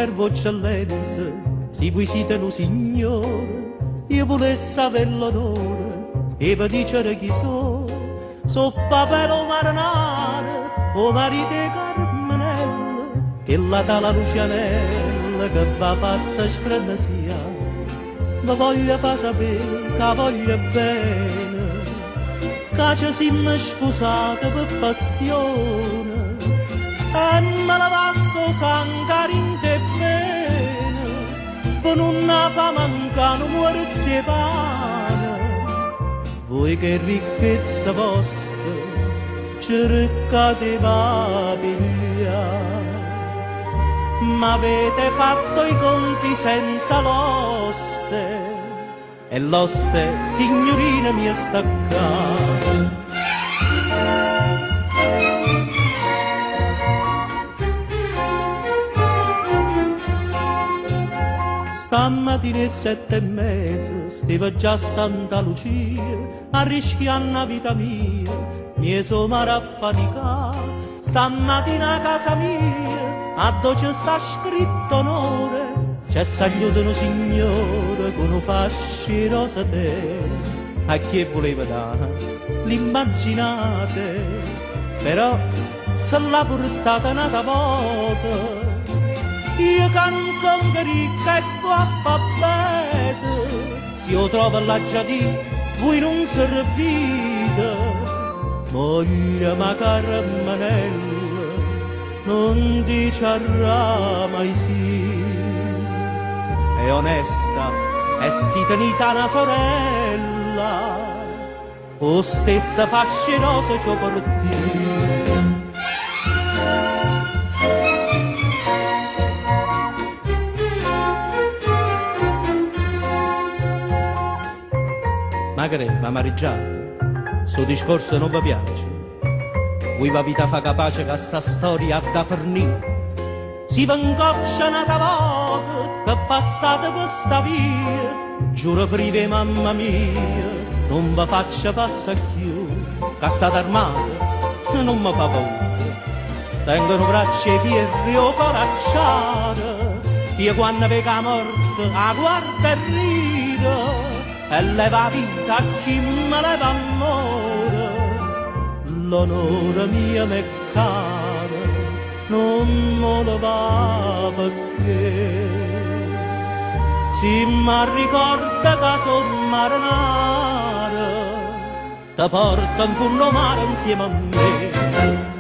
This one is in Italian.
servo eccellenza, si voi siete un signore, io volessi avere l'onore e vi dicere chi so papero marinare, o marito Carmenella, che la tala Lucianella che va fatta sfrenasia, ma voglio far sapere che voglio bene, che ci siamo sposati per passione, e me la passo sangue bene, per non fa mancare muorzi e pane. Voi che ricchezza vostra cercate va pigliare, ma avete fatto i conti senza l'oste, e l'oste, signorina mia, staccata. Stamattina alle 7:30 stavo già a Santa Lucia, arrischiando la vita mia, mi sono affaticato. Stamattina a casa mia, a dove sta scritto onore, c'è saluto un signore con un fasci rosa te. A chi voleva dare? L'immaginate, però se l'ha portata una volta. Io che non sono ricca e so alfabeto, se io trovo la giadì, voi non servite. Moglie ma Carmenella, non dicerà mai sì. È onesta e si tenita una sorella, o stessa fascinosa ciò per te. Magari, ma marigiate, suo discorso non vi piace. Voi va vita fa capace che sta storia ha da fornire. Si v'ingoccia una volta che passate per sta via. Giuro prive mamma mia, non vi faccia passare più. Che state armate, non mi fa paura. Tengono braccia e fierri o coracciate. Io quando vedo la morte, a guarda e ride. E leva vita a chi me leva amore, l'onore mio m'è caro, non me lo va perché. Si mi ricorda che sono marinara, ti porta in fondo mare insieme a me.